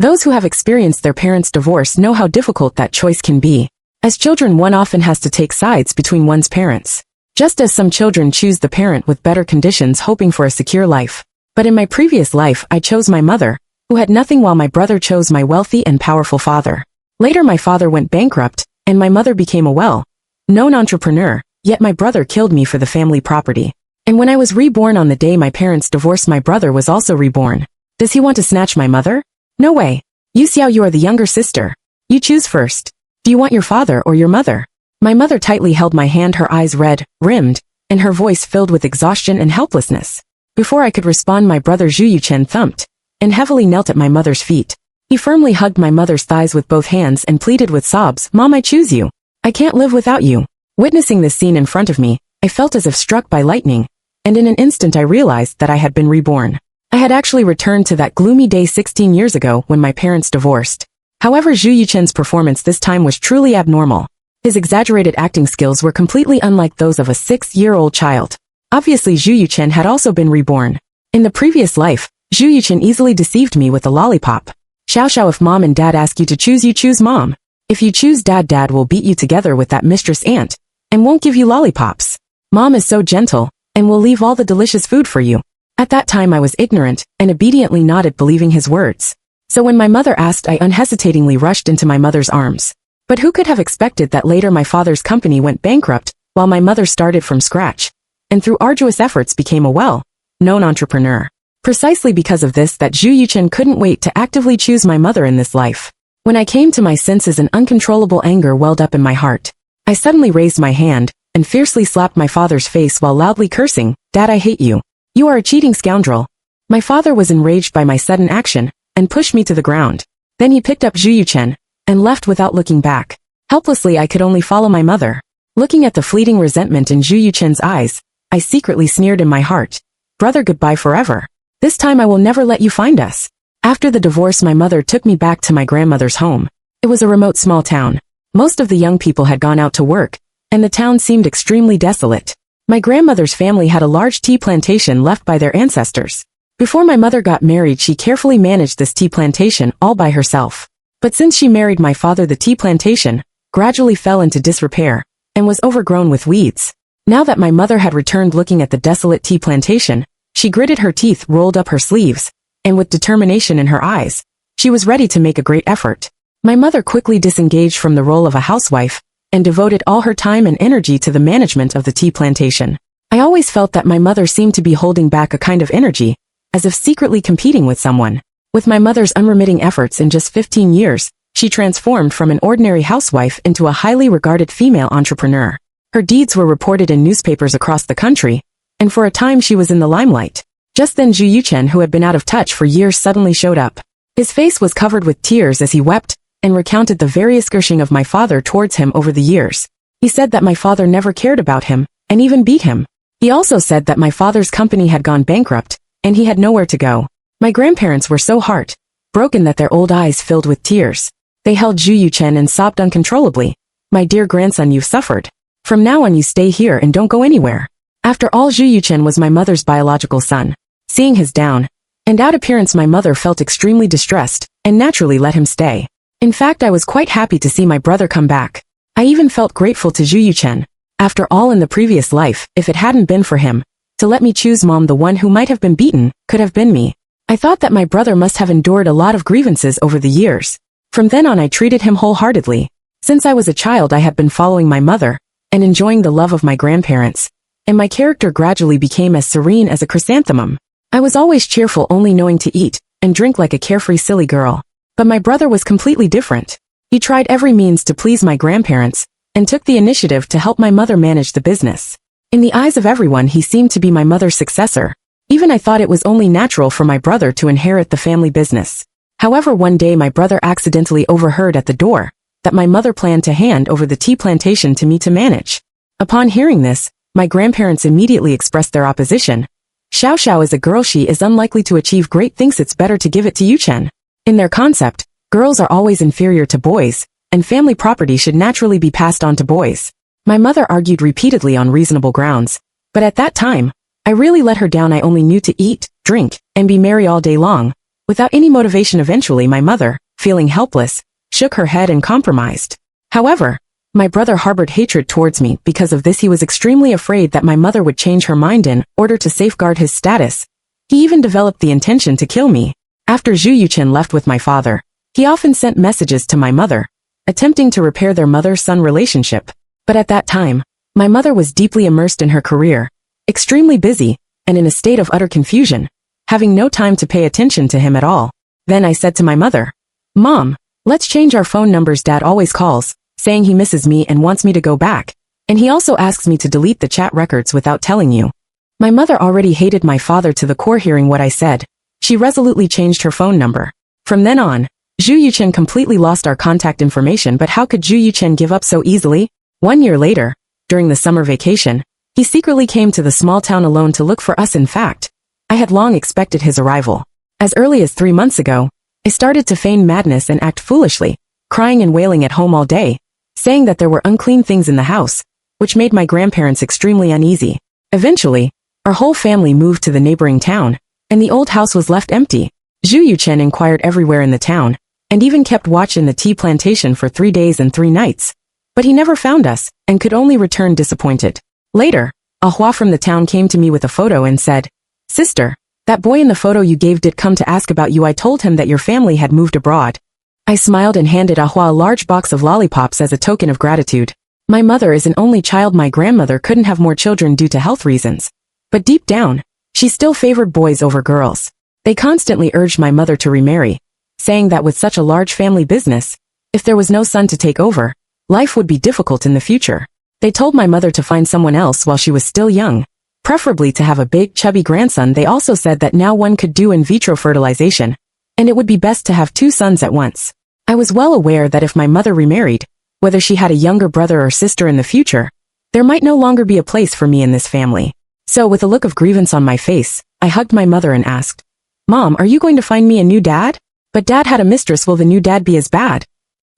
Those who have experienced their parents' divorce know how difficult that choice can be. As children, one often has to take sides between one's parents. Just as some children choose the parent with better conditions hoping for a secure life. But in my previous life, I chose my mother, who had nothing, while my brother chose my wealthy and powerful father. Later my father went bankrupt, and my mother became a well-known entrepreneur, yet my brother killed me for the family property. And when I was reborn on the day my parents divorced, my brother was also reborn. Does he want to snatch my mother? No way. Yu Xiao, you are the younger sister. You choose first. Do you want your father or your mother? My mother tightly held my hand, her eyes red-rimmed, and her voice filled with exhaustion and helplessness. Before I could respond, my brother Zhu Yuchen thumped and heavily knelt at my mother's feet. He firmly hugged my mother's thighs with both hands and pleaded with sobs, "Mom, I choose you. I can't live without you." Witnessing this scene in front of me, I felt as if struck by lightning, and in an instant I realized that I had been reborn. I had actually returned to that gloomy day 16 years ago when my parents divorced. However, Zhu Yuchen's performance this time was truly abnormal. His exaggerated acting skills were completely unlike those of a 6-year-old child. Obviously, Zhu Yuchen had also been reborn. In the previous life, Zhu Yuchen easily deceived me with a lollipop. Xiao Xiao, if mom and dad ask you to choose, you choose mom. If you choose dad, dad will beat you together with that mistress aunt, and won't give you lollipops. Mom is so gentle, and will leave all the delicious food for you. At that time I was ignorant, and obediently nodded, believing his words. So when my mother asked, I unhesitatingly rushed into my mother's arms. But who could have expected that later my father's company went bankrupt, while my mother started from scratch, and through arduous efforts became a well-known entrepreneur. Precisely because of this that Zhu Yuchen couldn't wait to actively choose my mother in this life. When I came to my senses, an uncontrollable anger welled up in my heart. I suddenly raised my hand, and fiercely slapped my father's face while loudly cursing, "Dad, I hate you. You are a cheating scoundrel." My father was enraged by my sudden action, and pushed me to the ground. Then he picked up Zhu Yuchen, and left without looking back. Helplessly I could only follow my mother. Looking at the fleeting resentment in Zhu Yuchen's eyes, I secretly sneered in my heart, "Brother, goodbye forever. This time I will never let you find us." After the divorce, my mother took me back to my grandmother's home. It was a remote small town. Most of the young people had gone out to work, and the town seemed extremely desolate. My grandmother's family had a large tea plantation left by their ancestors. Before my mother got married, she carefully managed this tea plantation all by herself. But since she married my father, the tea plantation gradually fell into disrepair and was overgrown with weeds. Now that my mother had returned, looking at the desolate tea plantation, she gritted her teeth, rolled up her sleeves, and with determination in her eyes, she was ready to make a great effort. My mother quickly disengaged from the role of a housewife and devoted all her time and energy to the management of the tea plantation. I always felt that my mother seemed to be holding back a kind of energy, as if secretly competing with someone. With my mother's unremitting efforts, in just 15 years, she transformed from an ordinary housewife into a highly regarded female entrepreneur. Her deeds were reported in newspapers across the country, and for a time she was in the limelight. Just then Zhu Yuchen, who had been out of touch for years, suddenly showed up. His face was covered with tears as he wept and recounted the various scourging of my father towards him over the years. He said that my father never cared about him, and even beat him. He also said that my father's company had gone bankrupt, and he had nowhere to go. My grandparents were so heart-broken that their old eyes filled with tears. They held Zhu Yuchen and sobbed uncontrollably. "My dear grandson, you've suffered. From now on you stay here and don't go anywhere." After all, Zhu Yuchen was my mother's biological son. Seeing his down and out appearance, my mother felt extremely distressed, and naturally let him stay. In fact, I was quite happy to see my brother come back. I even felt grateful to Zhu Yuchen. After all, in the previous life, if it hadn't been for him to let me choose mom, the one who might have been beaten could have been me. I thought that my brother must have endured a lot of grievances over the years. From then on I treated him wholeheartedly. Since I was a child I had been following my mother and enjoying the love of my grandparents, and my character gradually became as serene as a chrysanthemum. I was always cheerful, only knowing to eat and drink like a carefree silly girl. But my brother was completely different. He tried every means to please my grandparents, and took the initiative to help my mother manage the business. In the eyes of everyone he seemed to be my mother's successor. Even I thought it was only natural for my brother to inherit the family business. However, one day my brother accidentally overheard at the door that my mother planned to hand over the tea plantation to me to manage. Upon hearing this, my grandparents immediately expressed their opposition. "Xiao Xiao is a girl, she is unlikely to achieve great things, it's better to give it to Yuchen." In their concept, girls are always inferior to boys, and family property should naturally be passed on to boys. My mother argued repeatedly on reasonable grounds, but at that time, I really let her down. I only knew to eat, drink, and be merry all day long. Without any motivation, eventually my mother, feeling helpless, shook her head and compromised. However, my brother harbored hatred towards me. Because of this, he was extremely afraid that my mother would change her mind in order to safeguard his status. He even developed the intention to kill me. After Zhu Yuchen left with my father, he often sent messages to my mother, attempting to repair their mother-son relationship. But at that time, my mother was deeply immersed in her career, extremely busy, and in a state of utter confusion, having no time to pay attention to him at all. Then I said to my mother, "Mom, let's change our phone numbers. Dad always calls, saying he misses me and wants me to go back. And he also asks me to delete the chat records without telling you." My mother already hated my father to the core. Hearing what I said, she resolutely changed her phone number. From then on, Zhu Yuchen completely lost our contact information. But how could Zhu Yuchen give up so easily? 1 year later, during the summer vacation, he secretly came to the small town alone to look for us. In fact, I had long expected his arrival. As early as 3 months ago, I started to feign madness and act foolishly, crying and wailing at home all day, saying that there were unclean things in the house, which made my grandparents extremely uneasy. Eventually, our whole family moved to the neighboring town, and the old house was left empty. Zhu Yuchen inquired everywhere in the town, and even kept watch in the tea plantation for 3 days and 3 nights. But he never found us, and could only return disappointed. Later, a Hua from the town came to me with a photo and said, "Sister, that boy in the photo you gave did come to ask about you. I told him that your family had moved abroad." I smiled and handed a Hua a large box of lollipops as a token of gratitude. My mother is an only child. My grandmother couldn't have more children due to health reasons. But deep down, she still favored boys over girls. They constantly urged my mother to remarry, saying that with such a large family business, if there was no son to take over, life would be difficult in the future. They told my mother to find someone else while she was still young, preferably to have a big, chubby grandson. They also said that now one could do in vitro fertilization, and it would be best to have 2 sons at once. I was well aware that if my mother remarried, whether she had a younger brother or sister in the future, there might no longer be a place for me in this family. So with a look of grievance on my face, I hugged my mother and asked, "Mom, are you going to find me a new dad? But Dad had a mistress. Will the new dad be as bad?"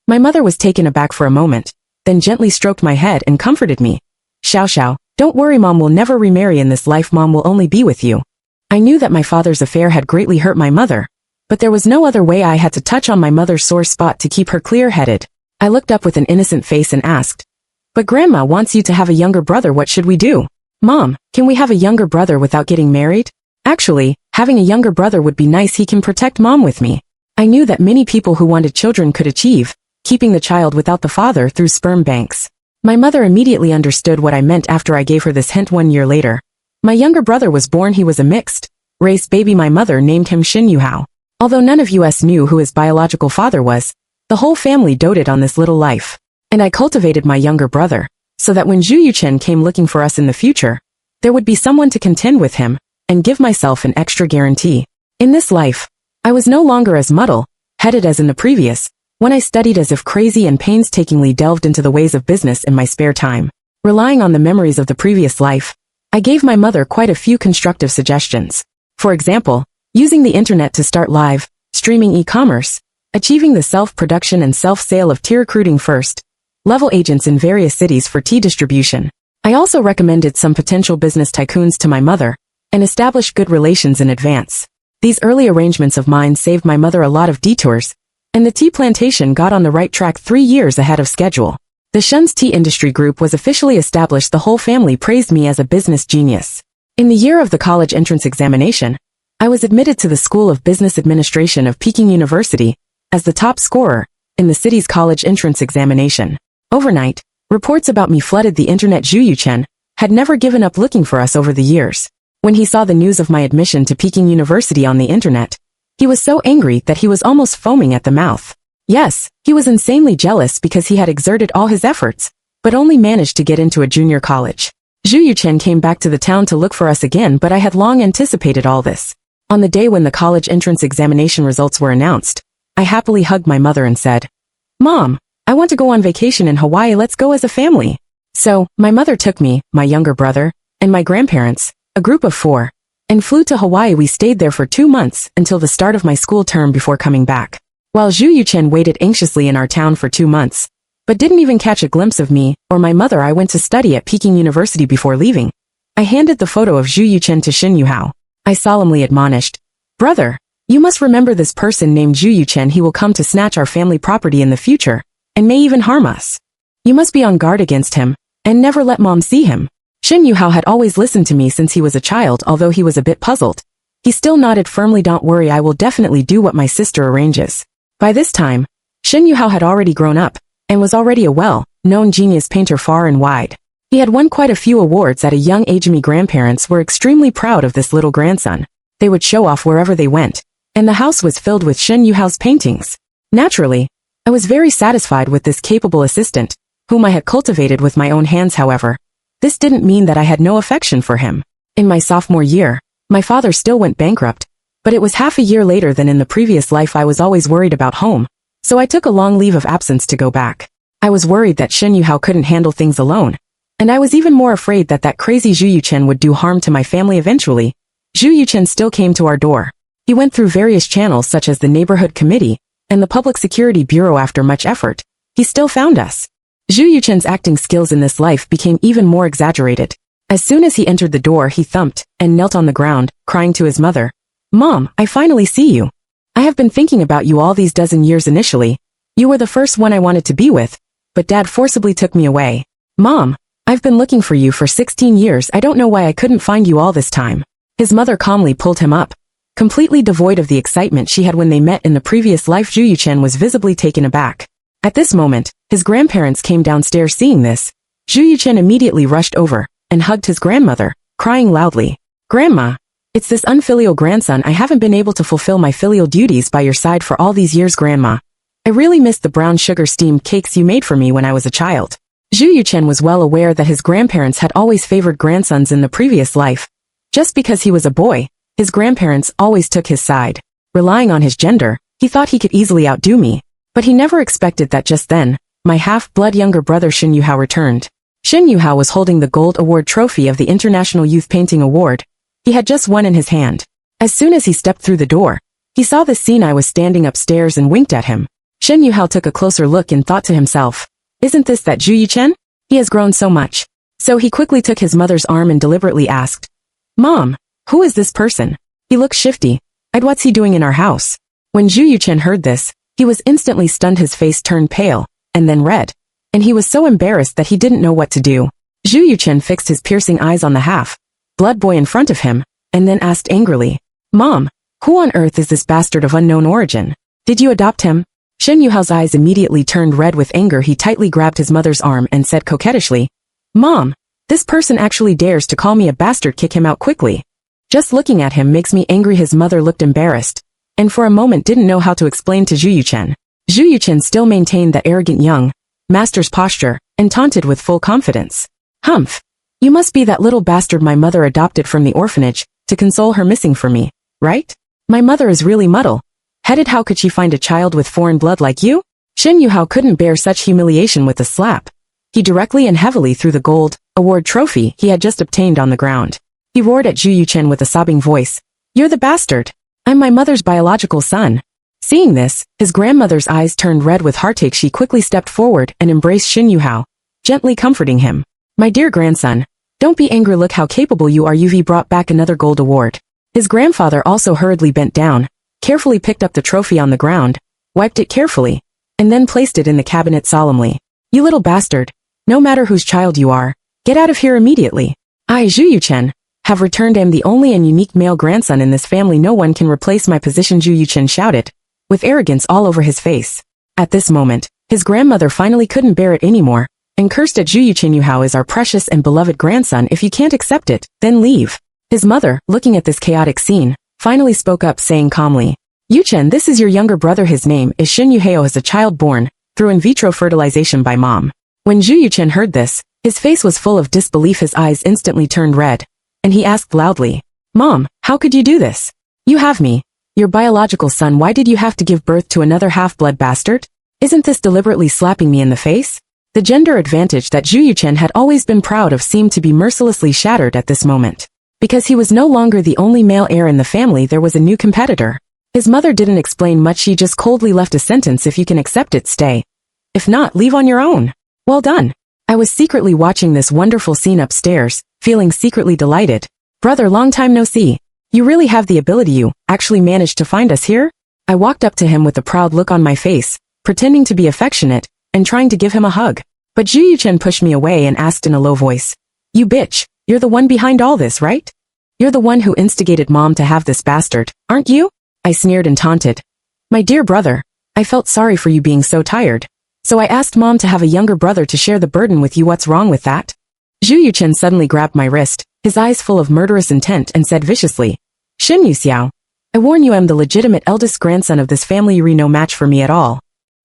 My mother was taken aback for a moment, then gently stroked my head and comforted me. Xiao, don't worry, Mom will never remarry in this life. Mom will only be with you." I knew that my father's affair had greatly hurt my mother, but there was no other way. I had to touch on my mother's sore spot to keep her clear-headed. I looked up with an innocent face and asked, "But Grandma wants you to have a younger brother. What should we do?" "Mom, can we have a younger brother without getting married?" "Actually, having a younger brother would be nice. He can protect Mom with me." I knew that many people who wanted children could achieve keeping the child without the father through sperm banks. My mother immediately understood what I meant after I gave her this hint. 1 year later, my younger brother was born. He was a mixed-race baby. My mother named him Xin Yuhao. Although none of us knew who his biological father was, the whole family doted on this little life. And I cultivated my younger brother, so that when Zhu Yuchen came looking for us in the future, there would be someone to contend with him, and give myself an extra guarantee. In this life, I was no longer as muddle-headed as in the previous, when I studied as if crazy and painstakingly delved into the ways of business in my spare time. Relying on the memories of the previous life, I gave my mother quite a few constructive suggestions. For example, using the internet to start live, streaming e-commerce, achieving the self-production and self-sale of tea, recruiting first-level agents in various cities for tea distribution. I also recommended some potential business tycoons to my mother, and established good relations in advance. These early arrangements of mine saved my mother a lot of detours, and the tea plantation got on the right track 3 years ahead of schedule. The Shun's Tea Industry Group was officially established. The whole family praised me as a business genius. In the year of the college entrance examination, I was admitted to the School of Business Administration of Peking University as the top scorer in the city's college entrance examination. Overnight, reports about me flooded the internet. Zhu Yuchen had never given up looking for us over the years. When he saw the news of my admission to Peking University on the internet, he was so angry that he was almost foaming at the mouth. Yes, he was insanely jealous because he had exerted all his efforts, but only managed to get into a junior college. Zhu Yuchen came back to the town to look for us again, but I had long anticipated all this. On the day when the college entrance examination results were announced, I happily hugged my mother and said, "Mom, I want to go on vacation in Hawaii. Let's go as a family." So, my mother took me, my younger brother, and my grandparents, a group of 4, and flew to Hawaii. We stayed there for 2 months until the start of my school term before coming back. While Zhu Yuchen waited anxiously in our town for 2 months, but didn't even catch a glimpse of me or my mother, I went to study at Peking University. Before leaving, I handed the photo of Zhu Yuchen to Xin Yuhao. I solemnly admonished, "Brother, You must remember this person named Zhu Yuchen. He will come to snatch our family property in the future, and may even harm us. You must be on guard against him, and never let Mom see him. Shen Yuhao had always listened to me since he was a child, although he was a bit puzzled. He still nodded firmly. Don't worry, I will definitely do what my sister arranges. By this time, Shen Yuhao had already grown up, and was already a well-known genius painter far and wide. He had won quite a few awards at a young age. My grandparents were extremely proud of this little grandson. They would show off wherever they went, and the house was filled with Shen Yuhao's paintings. Naturally, I was very satisfied with this capable assistant, whom I had cultivated with my own hands. However, this didn't mean that I had no affection for him. In my sophomore year, my father still went bankrupt, but it was half a year later than in the previous life. I was always worried about home, so I took a long leave of absence to go back. I was worried that Shen Yuhao couldn't handle things alone, and I was even more afraid that that crazy Zhu Yuchen would do harm to my family eventually. Zhu Yuchen still came to our door. He went through various channels such as the neighborhood committee and the public security bureau. After much effort, he still found us. Zhu Yuchen's acting skills in this life became even more exaggerated. As soon as he entered the door, he thumped and knelt on the ground, crying to his mother, "Mom, I finally see you. I have been thinking about you all these dozen years. Initially, you were the first one I wanted to be with, but Dad forcibly took me away. Mom, I've been looking for you for 16 years. I don't know why I couldn't find you all this time." His mother calmly pulled him up. Completely devoid of the excitement she had when they met in the previous life, Zhu Yuchen was visibly taken aback. At this moment, his grandparents came downstairs. Seeing this, Zhu Yuchen immediately rushed over and hugged his grandmother, crying loudly, "Grandma, it's this unfilial grandson. I haven't been able to fulfill my filial duties by your side for all these years. Grandma, I really miss the brown sugar steamed cakes you made for me when I was a child." Zhu Yuchen was well aware that his grandparents had always favored grandsons in the previous life. Just because he was a boy, his grandparents always took his side. Relying on his gender, he thought he could easily outdo me. But he never expected that just then, my half-blood younger brother Shen Yuhao returned. Shen Yuhao was holding the gold award trophy of the International Youth Painting Award. He had just won in his hand. As soon as he stepped through the door, he saw the scene. I was standing upstairs and winked at him. Shen Yuhao took a closer look and thought to himself, "Isn't this that Zhu Yuchen? He has grown so much." So he quickly took his mother's arm and deliberately asked, "Mom, who is this person? He looks shifty. What's he doing in our house?" When Zhu Yuchen heard this, he was instantly stunned. His face turned pale, and then red, and he was so embarrassed that he didn't know what to do. Zhu Yuchen fixed his piercing eyes on the half-blood boy in front of him, and then asked angrily, "Mom, who on earth is this bastard of unknown origin? Did you adopt him?" Shen Yuhao's eyes immediately turned red with anger. He tightly grabbed his mother's arm and said coquettishly, "Mom, this person actually dares to call me a bastard. Kick him out quickly. Just looking at him makes me angry." His mother looked embarrassed, and for a moment didn't know how to explain to Zhu Yuchen. Zhu Yuchen still maintained that arrogant young master's posture, and taunted with full confidence, "Humph! You must be that little bastard my mother adopted from the orphanage, to console her missing for me, right? My mother is really muddle-headed. How could she find a child with foreign blood like you?" Shen Yuhao couldn't bear such humiliation. With a slap, he directly and heavily threw the gold award trophy he had just obtained on the ground. He roared at Zhu Yuchen with a sobbing voice, "You're the bastard! I'm my mother's biological son." Seeing this, his grandmother's eyes turned red with heartache. She quickly stepped forward and embraced Shen Yuhao, gently comforting him. "My dear grandson, don't be angry. Look how capable you are. You've brought back another gold award." His grandfather also hurriedly bent down, carefully picked up the trophy on the ground, wiped it carefully, and then placed it in the cabinet solemnly. "You little bastard, no matter whose child you are, get out of here immediately. I, Zhu Yuchen, have returned. I am the only and unique male grandson in this family. No one can replace my position," Zhu Yuchen shouted, with arrogance all over his face. At this moment, his grandmother finally couldn't bear it anymore, and cursed at Zhu Yuchen. "Yuhao is our precious and beloved grandson. If you can't accept it, then leave." His mother, looking at this chaotic scene, finally spoke up, saying calmly, "Yuchen, this is your younger brother. His name is Shen Yuhao. Is a child born through in vitro fertilization by mom." When Zhu Yuchen heard this, his face was full of disbelief. His eyes instantly turned red, and he asked loudly, "Mom, how could you do this? You have me, your biological son. Why did you have to give birth to another half-blood bastard? Isn't this deliberately slapping me in the face?" The gender advantage that Zhu Yuchen had always been proud of seemed to be mercilessly shattered at this moment. Because he was no longer the only male heir in the family, there was a new competitor. His mother didn't explain much. She just coldly left a sentence, "If you can accept it, stay. If not, leave on your own." Well done. I was secretly watching this wonderful scene upstairs, feeling secretly delighted. "Brother, long time no see. You really have the ability. You actually managed to find us here? I walked up to him with a proud look on my face, pretending to be affectionate, and trying to give him a hug. But Zhu Yuchen pushed me away and asked in a low voice, "You bitch, you're the one behind all this, right? You're the one who instigated Mom to have this bastard, aren't you?" I sneered and taunted. "My dear brother, I felt sorry for you being so tired. So I asked Mom to have a younger brother to share the burden with you. What's wrong with that?" Zhu Yuchen suddenly grabbed my wrist, his eyes full of murderous intent, and said viciously, "Shin Yuxiao, I warn you, I'm the legitimate eldest grandson of this family. You're no match for me at all."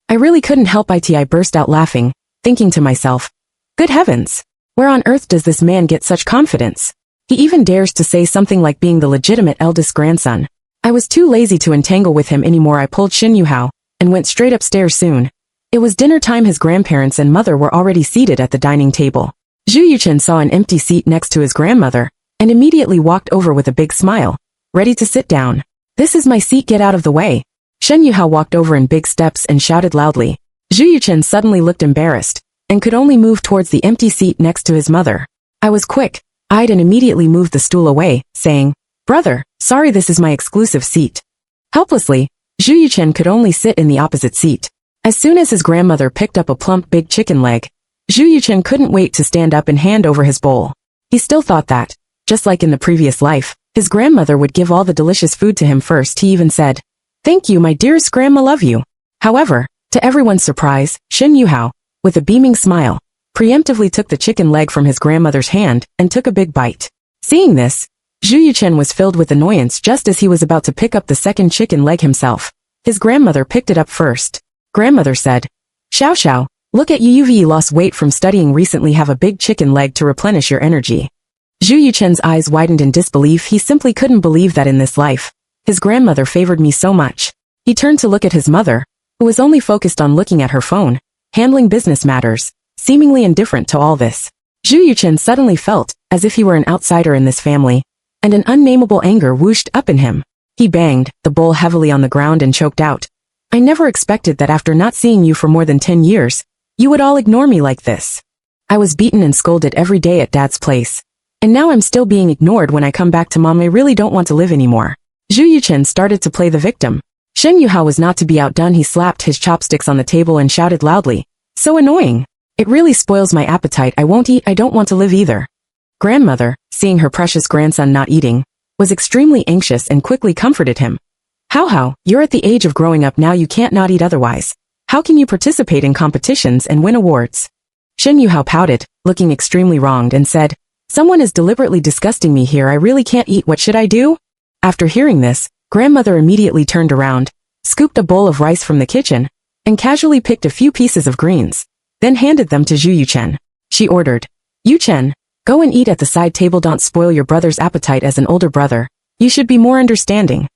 I really couldn't help it. I burst out laughing, thinking to myself, good heavens, where on earth does this man get such confidence? He even dares to say something like being the legitimate eldest grandson. I was too lazy to entangle with him anymore. I pulled Shin Yuhao and went straight upstairs soon. It was dinner time. His grandparents and mother were already seated at the dining table. Zhu Yuchen saw an empty seat next to his grandmother and immediately walked over with a big smile, ready to sit down. "This is my seat, get out of the way." Shen Yuhao walked over in big steps and shouted loudly. Zhu Yuchen suddenly looked embarrassed and could only move towards the empty seat next to his mother. I was quick-eyed and immediately moved the stool away, saying, "Brother, sorry, this is my exclusive seat." Helplessly, Zhu Yuchen could only sit in the opposite seat. As soon as his grandmother picked up a plump big chicken leg, Zhu Yuchen couldn't wait to stand up and hand over his bowl. He still thought that, just like in the previous life, his grandmother would give all the delicious food to him first. He even said, "Thank you, my dearest grandma, love you." However, to everyone's surprise, Shin Yuhao, with a beaming smile, preemptively took the chicken leg from his grandmother's hand and took a big bite. Seeing this, Zhu Yuchen was filled with annoyance just as he was about to pick up the second chicken leg himself. His grandmother picked it up first. Grandmother said, "Xiao Xiao, look at you, you've lost weight from studying recently, have a big chicken leg to replenish your energy." Zhu Yuchen's eyes widened in disbelief. He simply couldn't believe that in this life, his grandmother favored me so much. He turned to look at his mother, who was only focused on looking at her phone, handling business matters, seemingly indifferent to all this. Zhu Yuchen suddenly felt as if he were an outsider in this family, and an unnameable anger whooshed up in him. He banged the bowl heavily on the ground and choked out, "I never expected that after not seeing you for more than 10 years, you would all ignore me like this. I was beaten and scolded every day at Dad's place. And now I'm still being ignored when I come back to Mom. I really don't want to live anymore." Zhu Yuchen started to play the victim. Shen Yuhao was not to be outdone. He slapped his chopsticks on the table and shouted loudly, "So annoying. It really spoils my appetite. I won't eat. I don't want to live either." Grandmother, seeing her precious grandson not eating, was extremely anxious and quickly comforted him. How, you're at the age of growing up now. You can't not eat otherwise. How can you participate in competitions and win awards?" Shen Yuhao pouted, looking extremely wronged, and said, "Someone is deliberately disgusting me here. I really can't eat. What should I do?" After hearing this, grandmother immediately turned around, scooped a bowl of rice from the kitchen, and casually picked a few pieces of greens, then handed them to Zhu Yuchen. She ordered, "Yuchen, go and eat at the side table. Don't spoil your brother's appetite. As an older brother, you should be more understanding."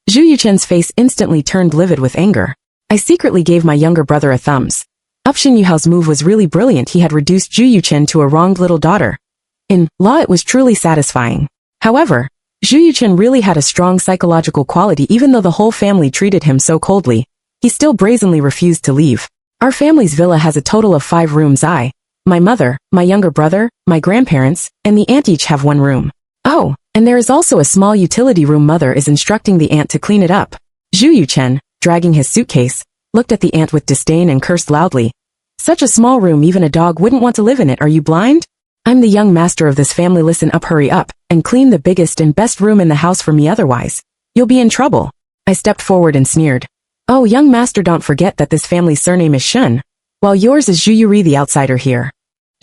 Zhu Yuchen's face instantly turned livid with anger. I secretly gave my younger brother a thumbs up. Shin Yuhao's move was really brilliant. He had reduced Zhu Yuchen to a wronged little daughter. In law, it was truly satisfying. However, Zhu Yuchen really had a strong psychological quality. Even though the whole family treated him so coldly, he still brazenly refused to leave. Our family's villa has a total of 5 rooms. My mother, my younger brother, my grandparents, and the aunt each have 1 room. Oh, and there is also a small utility room. Mother is instructing the aunt to clean it up. Zhu Yuchen, dragging his suitcase, looked at the aunt with disdain and cursed loudly. "Such a small room, even a dog wouldn't want to live in it. Are you blind? I'm the young master of this family. Listen up, hurry up, and clean the biggest and best room in the house for me, otherwise you'll be in trouble." I stepped forward and sneered, "Oh, young master, don't forget that this family's surname is Shun, while yours is Zhu Yuri, the outsider here."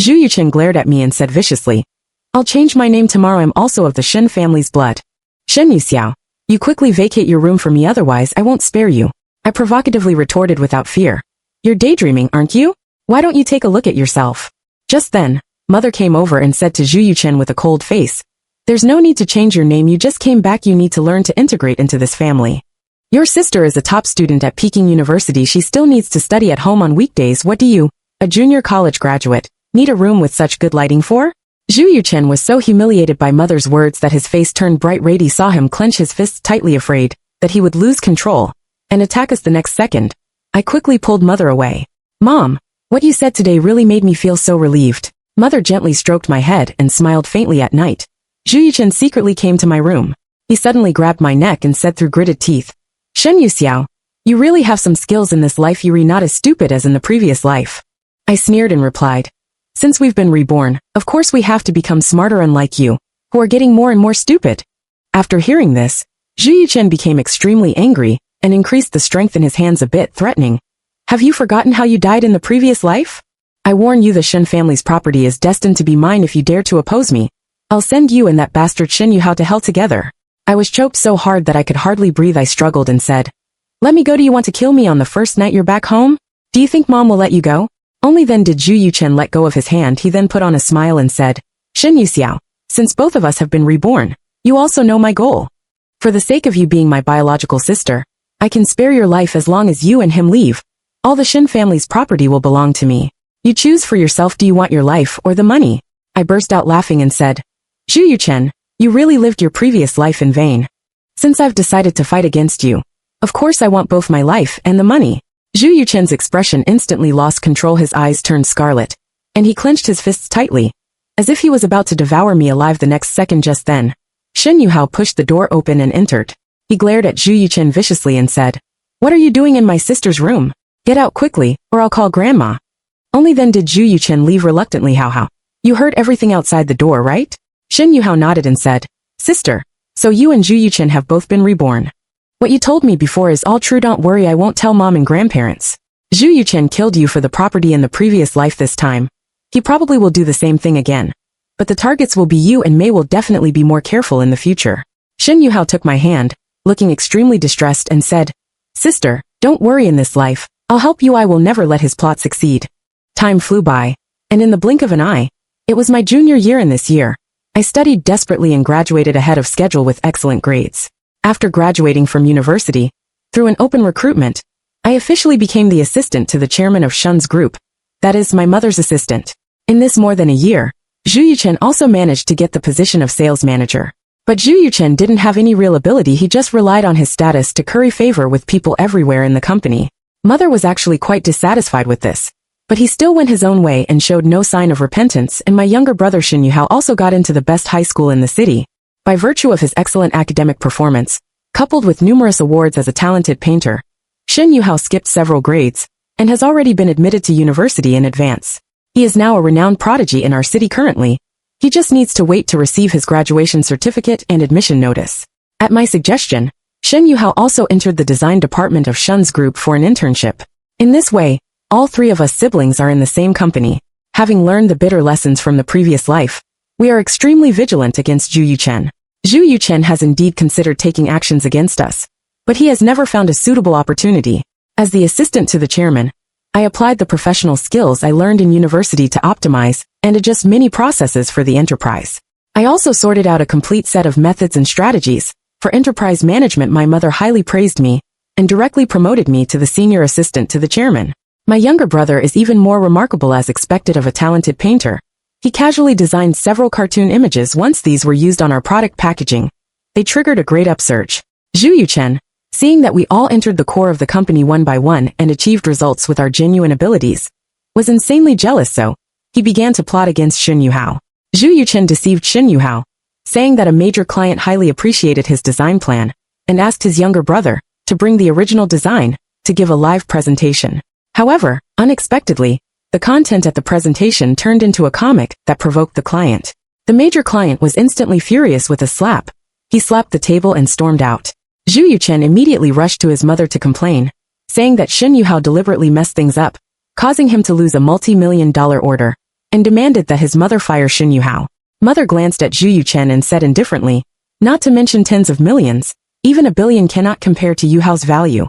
Zhu Yuchen glared at me and said viciously, "I'll change my name tomorrow. I'm also of the Shen family's blood. Shen Yuxiao, you quickly vacate your room for me, otherwise I won't spare you." I provocatively retorted without fear. "You're daydreaming, aren't you? Why don't you take a look at yourself?" Just then, Mother came over and said to Zhu Yuchen with a cold face, "There's no need to change your name. You just came back. You need to learn to integrate into this family. Your sister is a top student at Peking University. She still needs to study at home on weekdays. What do you, a junior college graduate, need a room with such good lighting for?" Zhu Yuchen was so humiliated by Mother's words that his face turned bright red. He saw him clench his fists tightly, afraid that he would lose control and attack us the next second. I quickly pulled Mother away. "Mom, what you said today really made me feel so relieved." Mother gently stroked my head and smiled faintly. At night, Zhu Yuchen secretly came to my room. He suddenly grabbed my neck and said through gritted teeth, Shen Yuxiao, you really have some skills in this life. You're not as stupid as in the previous life. I sneered and replied, since we've been reborn, of course we have to become smarter, unlike you, who are getting more and more stupid. After hearing this, Zhu Yuchen became extremely angry and increased the strength in his hands a bit, threatening, have you forgotten how you died in the previous life? I warn you, the Shen family's property is destined to be mine. If you dare to oppose me, I'll send you and that bastard Shen Yuhao to hell together. I was choked so hard that I could hardly breathe. I struggled and said, let me go. Do you want to kill me on the first night you're back home? Do you think Mom will let you go? Only then did Zhu Yuchen let go of his hand. He then put on a smile and said, Shen Yuxiao, since both of us have been reborn, you also know my goal. For the sake of you being my biological sister, I can spare your life as long as you and him leave. All the Shen family's property will belong to me. You choose for yourself. Do you want your life or the money? I burst out laughing and said, Zhu Yuchen, you really lived your previous life in vain. Since I've decided to fight against you, of course I want both my life and the money. Zhu Yuchen's expression instantly lost control. His eyes turned scarlet, and he clenched his fists tightly, as if he was about to devour me alive the next second. Just then, Shen Yuhao pushed the door open and entered. He glared at Zhu Yuchen viciously and said, what are you doing in my sister's room? Get out quickly, or I'll call Grandma. Only then did Zhu Yuchen leave reluctantly. How? You heard everything outside the door, right? Shen Yuhao nodded and said, sister, so you and Zhu Yuchen have both been reborn. What you told me before is all true. Don't worry, I won't tell Mom and grandparents. Zhu Yuchen killed you for the property in the previous life. This time, he probably will do the same thing again. But the targets will be you, and Mei will definitely be more careful in the future. Shen Yuhao took my hand, looking extremely distressed, and said, sister, don't worry. In this life, I'll help you. I will never let his plot succeed. Time flew by, and in the blink of an eye, it was my junior year. In this year, I studied desperately and graduated ahead of schedule with excellent grades. After graduating from university, through an open recruitment, I officially became the assistant to the chairman of Shen's group, that is, my mother's assistant. In this more than a year, Zhu Yuchen also managed to get the position of sales manager. But Zhu Yuchen didn't have any real ability. He just relied on his status to curry favor with people everywhere in the company. Mother was actually quite dissatisfied with this, but he still went his own way and showed no sign of repentance. And my younger brother Shen Yuhao also got into the best high school in the city. By virtue of his excellent academic performance, coupled with numerous awards as a talented painter, Shen Yuhao skipped several grades and has already been admitted to university in advance. He is now a renowned prodigy in our city currently. He just needs to wait to receive his graduation certificate and admission notice. At my suggestion, Shen Yuhao also entered the design department of Shen's group for an internship. In this way, all three of us siblings are in the same company. Having learned the bitter lessons from the previous life, we are extremely vigilant against Zhu Yuchen. Zhu Yuchen has indeed considered taking actions against us, but he has never found a suitable opportunity. As the assistant to the chairman, I applied the professional skills I learned in university to optimize and adjust many processes for the enterprise. I also sorted out a complete set of methods and strategies for enterprise management. My mother highly praised me and directly promoted me to the senior assistant to the chairman. My younger brother is even more remarkable. As expected of a talented painter, he casually designed several cartoon images. Once these were used on our product packaging, they triggered a great upsurge. Zhu Yuchen, seeing that we all entered the core of the company one by one and achieved results with our genuine abilities, was insanely jealous, so he began to plot against Shen Yuhao. Zhu Yuchen deceived Shen Yuhao, saying that a major client highly appreciated his design plan and asked his younger brother to bring the original design to give a live presentation. However, unexpectedly, the content at the presentation turned into a comic that provoked the client. The major client was instantly furious. With a slap, he slapped the table and stormed out. Zhu Yuchen immediately rushed to his mother to complain, saying that Shen Yuhao deliberately messed things up, causing him to lose a multi-million-dollar order, and demanded that his mother fire Shen Yuhao. Mother glanced at Zhu Yuchen and said indifferently, not to mention tens of millions, even a billion cannot compare to Yuhao's value.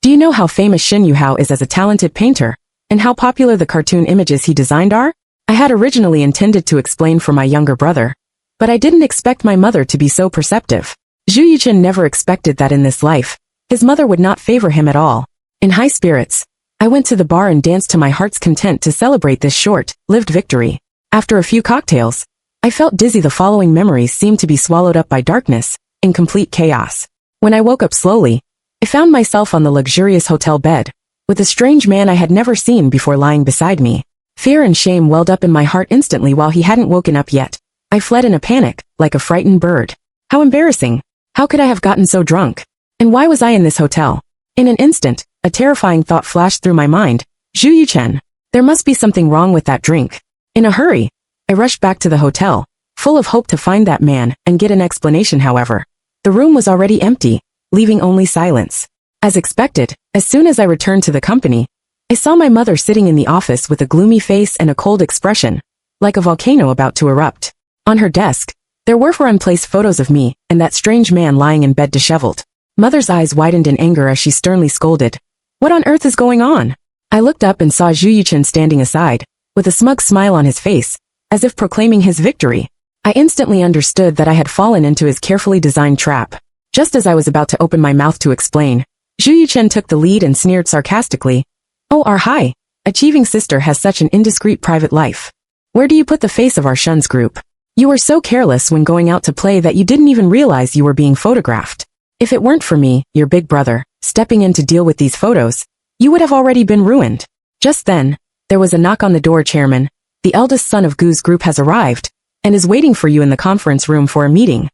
Do you know how famous Shen Yuhao is as a talented painter, and how popular the cartoon images he designed are? I had originally intended to explain for my younger brother, but I didn't expect my mother to be so perceptive. Zhu Yuchen never expected that in this life, his mother would not favor him at all. In high spirits, I went to the bar and danced to my heart's content to celebrate this short-lived victory. After a few cocktails, I felt dizzy. The following memories seemed to be swallowed up by darkness, in complete chaos. When I woke up slowly, I found myself on the luxurious hotel bed, with a strange man I had never seen before lying beside me. Fear and shame welled up in my heart instantly. While he hadn't woken up yet, I fled in a panic, like a frightened bird. How embarrassing! How could I have gotten so drunk? And why was I in this hotel? In an instant, a terrifying thought flashed through my mind. Zhu Yuchen. There must be something wrong with that drink. In a hurry, I rushed back to the hotel, full of hope to find that man and get an explanation. However, the room was already empty, leaving only silence. As expected, as soon as I returned to the company, I saw my mother sitting in the office with a gloomy face and a cold expression, like a volcano about to erupt. On her desk, there were unplaced photos of me and that strange man lying in bed disheveled. Mother's eyes widened in anger as she sternly scolded. What on earth is going on? I looked up and saw Zhu Yuchen standing aside, with a smug smile on his face, as if proclaiming his victory. I instantly understood that I had fallen into his carefully designed trap. Just as I was about to open my mouth to explain, Zhu Yuchen took the lead and sneered sarcastically. Oh, our high-achieving sister has such an indiscreet private life. Where do you put the face of our shuns group? You were so careless when going out to play that you didn't even realize you were being photographed. If it weren't for me, your big brother, stepping in to deal with these photos, you would have already been ruined. Just then, there was a knock on the door. Chairman, the eldest son of Gu's group has arrived, and is waiting for you in the conference room for a meeting.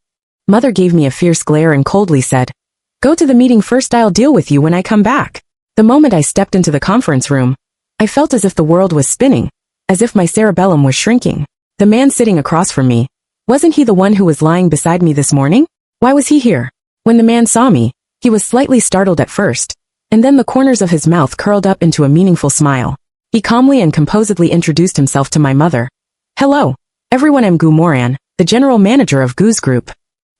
Mother gave me a fierce glare and coldly said, Go to the meeting first, I'll deal with you when I come back. The moment I stepped into the conference room, I felt as if the world was spinning, as if my cerebellum was shrinking. The man sitting across from me, wasn't he the one who was lying beside me this morning? Why was he here? When the man saw me, he was slightly startled at first, and then the corners of his mouth curled up into a meaningful smile. He calmly and composedly introduced himself to my mother. Hello, everyone, I'm Gu Moran, the general manager of Gu's group.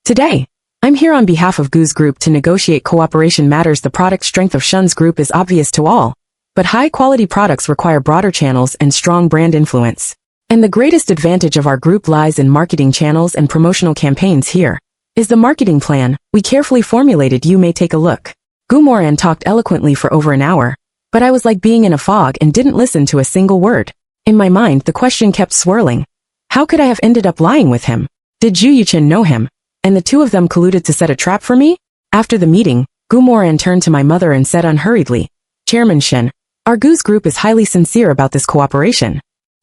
Today, I'm here on behalf of Gu's group to negotiate cooperation matters. The product strength of Shun's group is obvious to all, but high-quality products require broader channels and strong brand influence. And the greatest advantage of our group lies in marketing channels and promotional campaigns. Here is the marketing plan we carefully formulated. You may take a look. Gu Moran talked eloquently for over an hour, but I was like being in a fog and didn't listen to a single word. In my mind, the question kept swirling. How could I have ended up lying with him? Did Zhu Yuchen know him, and the two of them colluded to set a trap for me? After the meeting, Gu Moran turned to my mother and said unhurriedly, Chairman Shen, our Gu's group is highly sincere about this cooperation.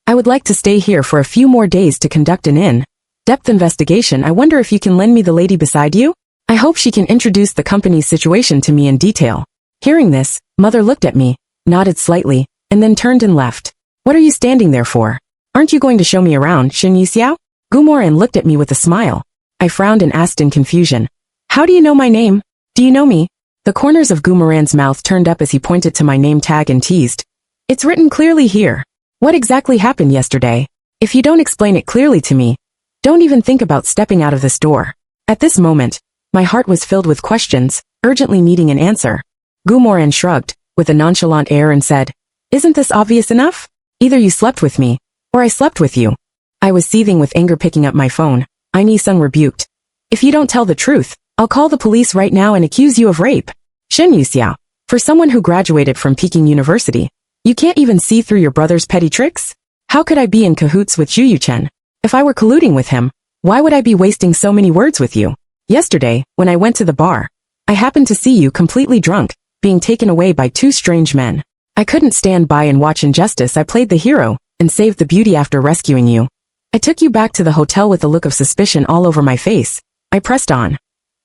I would like to stay here for a few more days to conduct an in-depth investigation. I wonder if you can lend me the lady beside you? I hope she can introduce the company's situation to me in detail. Hearing this, Mother looked at me, nodded slightly, and then turned and left. What are you standing there for? Aren't you going to show me around, Shen Yixiao? Gu Moran looked at me with a smile. I frowned and asked in confusion. How do you know my name? Do you know me? The corners of Gu Moran's mouth turned up as he pointed to my name tag and teased. It's written clearly here. What exactly happened yesterday? If you don't explain it clearly to me, don't even think about stepping out of this door. At this moment, my heart was filled with questions, urgently needing an answer. Gu Moran shrugged, with a nonchalant air and said, Isn't this obvious enough? Either you slept with me, or I slept with you. I was seething with anger, picking up my phone. Aini Sung rebuked. If you don't tell the truth, I'll call the police right now and accuse you of rape. Shen Yuxiao, for someone who graduated from Peking University, you can't even see through your brother's petty tricks? How could I be in cahoots with Zhu Yuchen? If I were colluding with him, why would I be wasting so many words with you? Yesterday, when I went to the bar, I happened to see you completely drunk, being taken away by two strange men. I couldn't stand by and watch injustice. I played the hero and saved the beauty after rescuing you. I took you back to the hotel with a look of suspicion all over my face. I pressed on.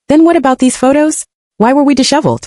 Then what about these photos? Why were we disheveled?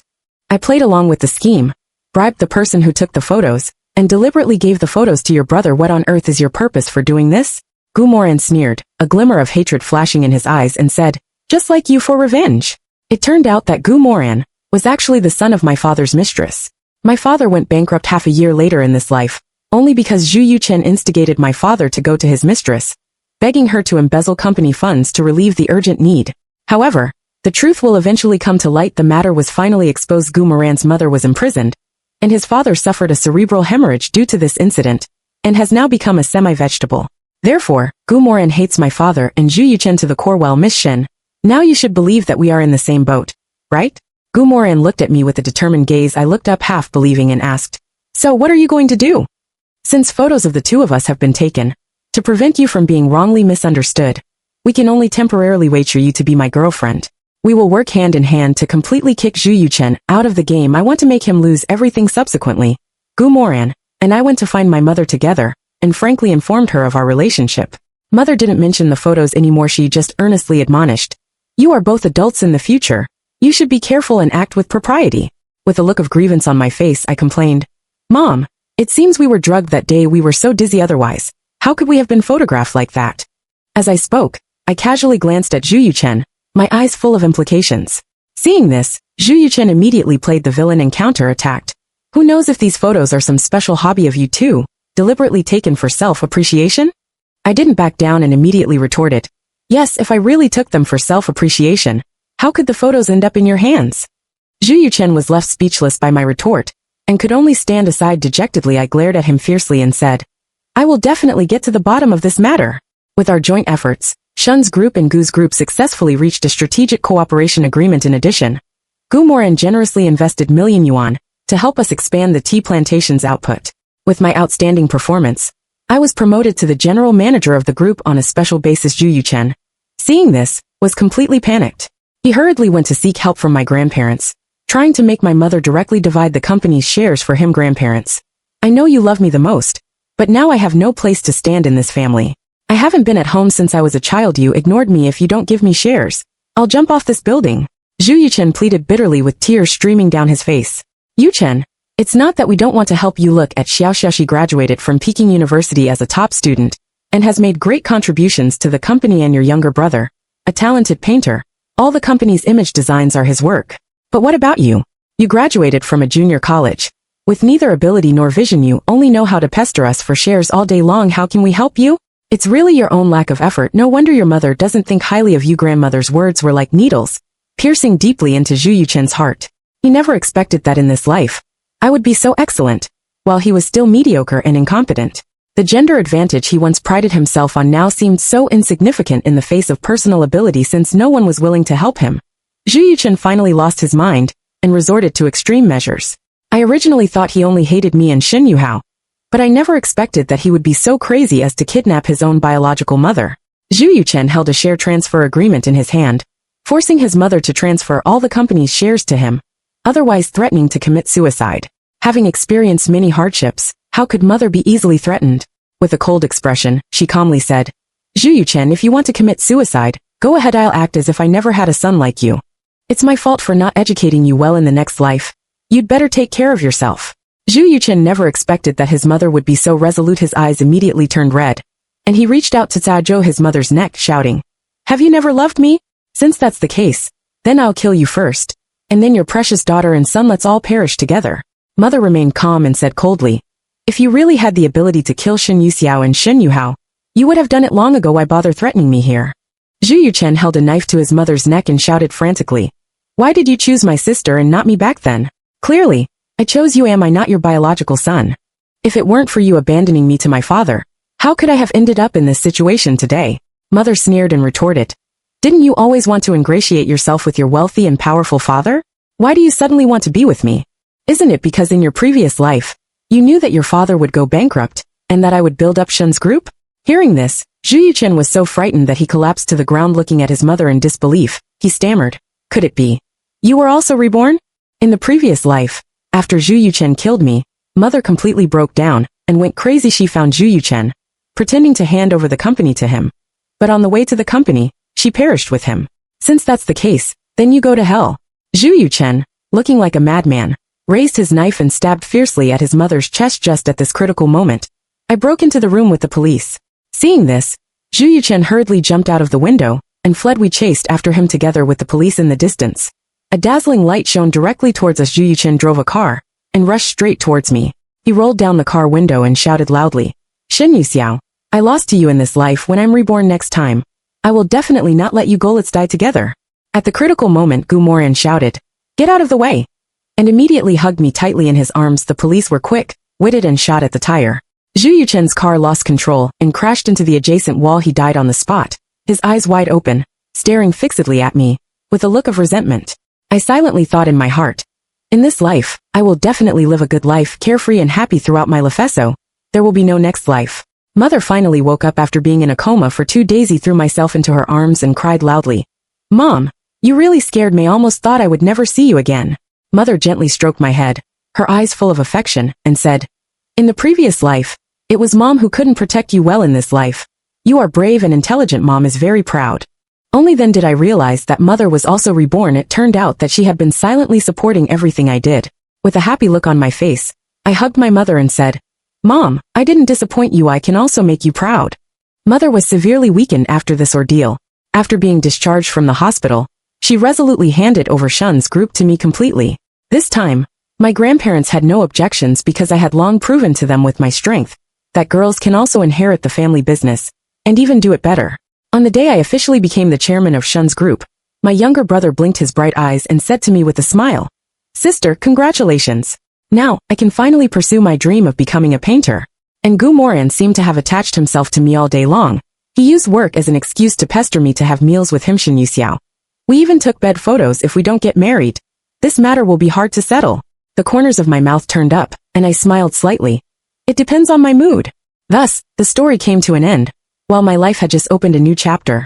I played along with the scheme, bribed the person who took the photos, and deliberately gave the photos to your brother. What on earth is your purpose for doing this? Gu Moran sneered, a glimmer of hatred flashing in his eyes, and said, Just like you, for revenge. It turned out that Gu Moran was actually the son of my father's mistress. My father went bankrupt half a year later in this life, only because Zhu Yuchen instigated my father to go to his mistress, begging her to embezzle company funds to relieve the urgent need. However, the truth will eventually come to light. The matter was finally exposed. Gu Moran's mother was imprisoned, and his father suffered a cerebral hemorrhage due to this incident, and has now become a semi-vegetable. Therefore, Gu Moran hates my father and Zhu Yuchen to the core. Well, Miss Shen, now you should believe that we are in the same boat, right? Gu Moran looked at me with a determined gaze. I looked up half believing and asked, So what are you going to do? Since photos of the two of us have been taken, to prevent you from being wrongly misunderstood, we can only temporarily wait for you to be my girlfriend. We will work hand in hand to completely kick Zhu Yuchen out of the game. I want to make him lose everything. Subsequently, Gu Moran and I went to find my mother together, and frankly informed her of our relationship. Mother didn't mention the photos anymore. She just earnestly admonished, You are both adults in the future. You should be careful and act with propriety. With a look of grievance on my face, I complained. Mom, it seems we were drugged that day. We were so dizzy otherwise. How could we have been photographed like that? As I spoke, I casually glanced at Zhu Yuchen, my eyes full of implications. Seeing this, Zhu Yuchen immediately played the villain and counter-attacked. Who knows if these photos are some special hobby of you two, deliberately taken for self-appreciation? I didn't back down and immediately retorted. Yes, if I really took them for self-appreciation, how could the photos end up in your hands? Zhu Yuchen was left speechless by my retort, and could only stand aside dejectedly. I glared at him fiercely and said, I will definitely get to the bottom of this matter. With our joint efforts, Shun's group and Gu's group successfully reached a strategic cooperation agreement. In addition, Gu Moran generously invested million yuan to help us expand the tea plantation's output. With my outstanding performance, I was promoted to the general manager of the group on a special basis. Zhu Yuchen, seeing this, was completely panicked. He hurriedly went to seek help from my grandparents, trying to make my mother directly divide the company's shares for him. Grandparents, I know you love me the most, but now I have no place to stand in this family. I haven't been at home since I was a child. You ignored me. If you don't give me shares, I'll jump off this building. Zhu Yuchen pleaded bitterly with tears streaming down his face. Yuchen, it's not that we don't want to help you. Look at Xiaoxia. She graduated from Peking University as a top student and has made great contributions to the company. And your younger brother, a talented painter. All the company's image designs are his work. But what about you? You graduated from a junior college. With neither ability nor vision, you only know how to pester us for shares all day long. How can we help you? It's really your own lack of effort. No wonder your mother doesn't think highly of you. Grandmother's words were like needles, piercing deeply into Zhu Yuchen's heart. He never expected that in this life I would be so excellent, while he was still mediocre and incompetent. The gender advantage he once prided himself on now seemed so insignificant in the face of personal ability, since no one was willing to help him. Zhu Yuchen finally lost his mind and resorted to extreme measures. I originally thought he only hated me and Xin Yuhao, but I never expected that he would be so crazy as to kidnap his own biological mother. Zhu Yuchen held a share transfer agreement in his hand, forcing his mother to transfer all the company's shares to him, otherwise threatening to commit suicide. Having experienced many hardships, how could mother be easily threatened? With a cold expression, she calmly said, Zhu Yuchen, if you want to commit suicide, go ahead. I'll act as if I never had a son like you. It's my fault for not educating you well in the next life. You'd better take care of yourself. Zhu Yuchen never expected that his mother would be so resolute. His eyes immediately turned red, and he reached out to Zhao, his mother's neck, shouting, Have you never loved me? Since that's the case, then I'll kill you first, and then your precious daughter and son. Let's all perish together. Mother remained calm and said coldly, If you really had the ability to kill Xin Yuxiao and Xin Yuhao, you would have done it long ago. Why bother threatening me here? Zhu Yuchen held a knife to his mother's neck and shouted frantically, Why did you choose my sister and not me back then? Clearly, I chose you. Am I not your biological son? If it weren't for you abandoning me to my father, how could I have ended up in this situation today? Mother sneered and retorted, Didn't you always want to ingratiate yourself with your wealthy and powerful father? Why do you suddenly want to be with me? Isn't it because in your previous life, you knew that your father would go bankrupt, and that I would build up Shun's group? Hearing this, Zhu Yuchen was so frightened that he collapsed to the ground. Looking at his mother in disbelief, he stammered, Could it be? You were also reborn? In the previous life, after Zhu Yuchen killed me, mother completely broke down and went crazy. She found Zhu Yuchen, pretending to hand over the company to him. But on the way to the company, she perished with him. Since that's the case, then you go to hell. Zhu Yuchen, looking like a madman, raised his knife and stabbed fiercely at his mother's chest. Just at this critical moment, I broke into the room with the police. Seeing this, Zhu Yuchen hurriedly jumped out of the window and fled. We chased after him together with the police in the distance. A dazzling light shone directly towards us. Zhu Yuchen drove a car and rushed straight towards me. He rolled down the car window and shouted loudly, Xin Yuxiao, I lost to you in this life. When I'm reborn next time, I will definitely not let you go. Let's die together. At the critical moment, Gu Moran shouted, Get out of the way, and immediately hugged me tightly in his arms. The police were quick-witted and shot at the tire. Zhu Yuchen's car lost control and crashed into the adjacent wall. He died on the spot, his eyes wide open, staring fixedly at me, with a look of resentment. I silently thought in my heart, In this life, I will definitely live a good life, carefree and happy throughout my life, so there will be no next life. Mother finally woke up after being in a coma for 2 days. He threw myself into her arms and cried loudly, Mom, you really scared me. I almost thought I would never see you again. Mother gently stroked my head, her eyes full of affection, and said, In the previous life, it was Mom who couldn't protect you well. In this life, you are brave and intelligent. Mom is very proud. Only then did I realize that mother was also reborn. It turned out that she had been silently supporting everything I did. With a happy look on my face, I hugged my mother and said, "Mom, I didn't disappoint you. I can also make you proud." Mother was severely weakened after this ordeal. After being discharged from the hospital, she resolutely handed over Shun's group to me completely. This time, my grandparents had no objections because I had long proven to them with my strength that girls can also inherit the family business, and even do it better. On the day I officially became the chairman of Shun's group, my younger brother blinked his bright eyes and said to me with a smile, "Sister, congratulations. Now, I can finally pursue my dream of becoming a painter." And Gu Moran seemed to have attached himself to me all day long. He used work as an excuse to pester me to have meals with him. Shin Yuxiao. We even took bed photos. If we don't get married, this matter will be hard to settle. The corners of my mouth turned up, and I smiled slightly. It depends on my mood. Thus, the story came to an end, while my life had just opened a new chapter.